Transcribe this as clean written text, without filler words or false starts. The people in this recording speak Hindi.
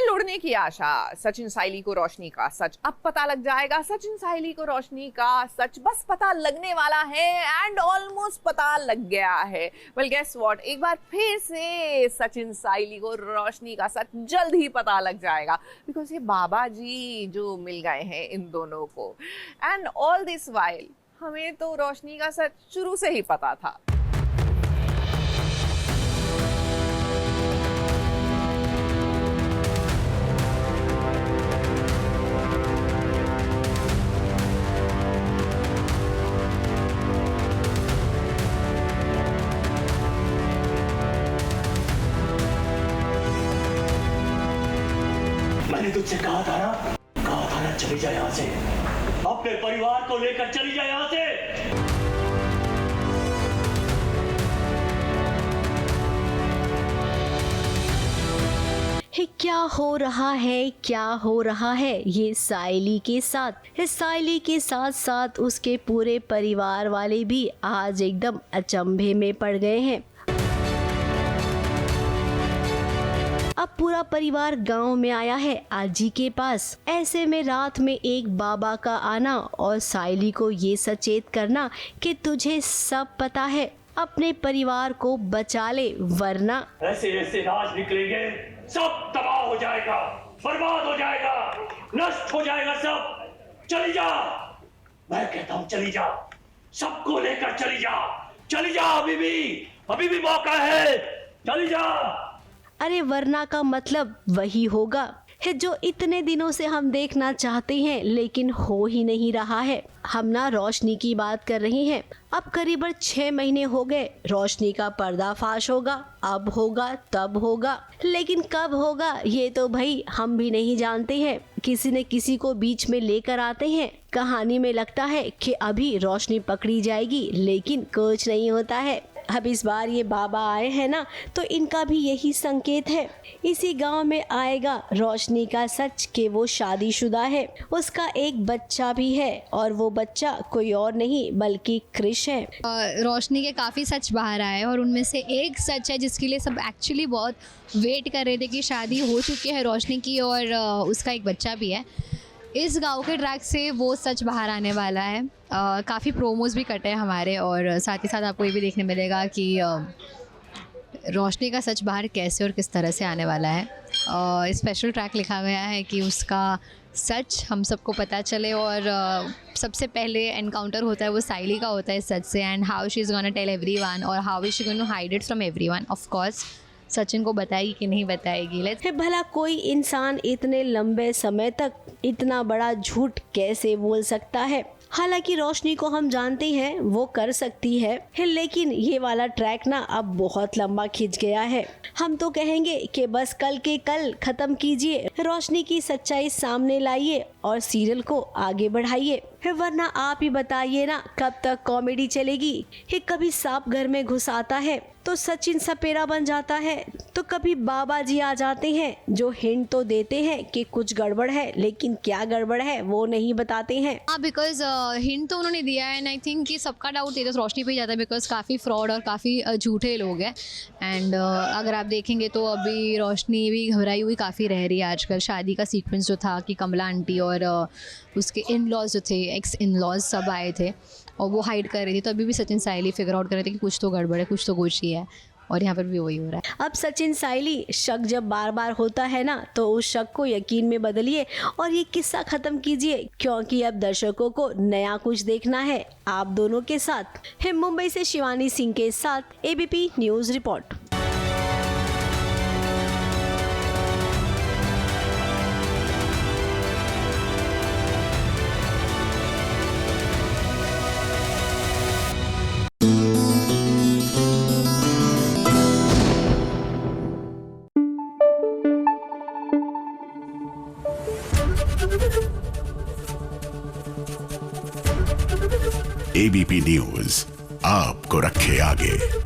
उड़ने की आशा, सचिन साइली को रोशनी का सच अब पता लग जाएगा। सचिन साइली को रोशनी का सच बस पता लगने वाला है एंड ऑलमोस्ट पता लग गया है। वेल गेस व्हाट, एक बार फिर से सचिन साइली को रोशनी का सच जल्द ही पता लग जाएगा, बिकॉज ये बाबा जी जो मिल गए हैं इन दोनों को। एंड ऑल दिस वाइल हमें तो रोशनी का सच शुरू से ही पता था। मैंने तुझसे कहा था ना चली जा यहाँ से, अपने परिवार को लेकर चली जा यहाँ से। क्या हो रहा है ये साइली के साथ। साइली के साथ साथ उसके पूरे परिवार वाले भी आज एकदम अचंभे में पड़ गए हैं। अब पूरा परिवार गांव में आया है आजी के पास। ऐसे में रात में एक बाबा का आना और साइली को ये सचेत करना कि तुझे सब पता है, अपने परिवार को बचा ले वरना ऐसे ऐसे राज निकलेंगे, सब तबाह हो जाएगा, बर्बाद हो जाएगा, नष्ट हो जाएगा सब। चली जा, मैं कहता हूँ चली जा, सबको लेकर चली जा, अभी भी मौका है, चली जा। अरे वरना का मतलब वही होगा है जो इतने दिनों से हम देखना चाहते हैं लेकिन हो ही नहीं रहा है। हम ना रोशनी की बात कर रहे हैं। अब करीबन 6 महीने हो गए, रोशनी का पर्दाफाश होगा, अब होगा तब होगा, लेकिन कब होगा ये तो भाई हम भी नहीं जानते हैं। किसी न किसी को बीच में लेकर आते हैं। कहानी में लगता है कि अभी रोशनी पकड़ी जाएगी लेकिन कुछ नहीं होता है। अब इस बार ये बाबा आए हैं ना तो इनका भी यही संकेत है। इसी गांव में आएगा रोशनी का सच कि वो शादीशुदा है, उसका एक बच्चा भी है और वो बच्चा कोई और नहीं बल्कि क्रिश है। रोशनी के काफ़ी सच बाहर आए और उनमें से एक सच है जिसके लिए सब एक्चुअली बहुत वेट कर रहे थे कि शादी हो चुकी है रोशनी की और उसका एक बच्चा भी है। इस गांव के ट्रैक से वो सच बाहर आने वाला है। काफ़ी प्रोमोज भी कटे हैं हमारे और साथ ही साथ आपको ये भी देखने मिलेगा कि रोशनी का सच बाहर कैसे और किस तरह से आने वाला है। स्पेशल ट्रैक लिखा गया है कि उसका सच हम सबको पता चले और सबसे पहले एनकाउंटर होता है वो साइली का होता है सच से, and how she is gonna tell everyone और how is she gonna hide it from everyone. Of course Sachin को बताएगी कि नहीं बताएगी। लेट्स भला कोई इंसान इतने लंबे समय तक इतना बड़ा झूठ कैसे बोल सकता है। हालांकि रोशनी को हम जानते हैं वो कर सकती है, लेकिन ये वाला ट्रैक ना अब बहुत लंबा खिंच गया है। हम तो कहेंगे कि बस कल के कल खत्म कीजिए, रोशनी की सच्चाई सामने लाइए और सीरियल को आगे बढ़ाइए। वरना आप ही बताइए ना कब तक कॉमेडी चलेगी। कभी सांप घर में घुस आता है तो सचिन सपेरा बन जाता है, तो कभी बाबा जी आ जाते हैं जो हिंट तो देते हैं कि कुछ गड़बड़ है लेकिन क्या गड़बड़ है वो नहीं बताते हैं। हाँ, बिकॉज हिंट तो उन्होंने दिया है एंड आई थिंक कि सबका डाउट ये तो रोशनी पे ही जाता है बिकॉज काफ़ी फ्रॉड और काफ़ी झूठे लोग हैं। एंड अगर आप देखेंगे तो अभी रोशनी भी घबराई हुई काफ़ी रह रही है आजकल। शादी का सीक्वेंस जो था कि कमला आंटी और उसके इन लॉज जो थे, एक्स इन लॉज सब आए थे और वो हाइड कर रही थी, तो अभी भी सचिन साइली फिगर आउट कर रहे थे कि कुछ तो गड़बड़ है, कुछ तो कुछ ही है, और यहाँ पर भी वही हो रहा है। अब सचिन साइली शक जब बार बार होता है ना तो उस शक को यकीन में बदलिए और ये किस्सा खत्म कीजिए, क्योंकि अब दर्शकों को नया कुछ देखना है आप दोनों के साथ। मुंबई से शिवानी सिंह के साथ ABP news report. ABP news आपको रखे आगे।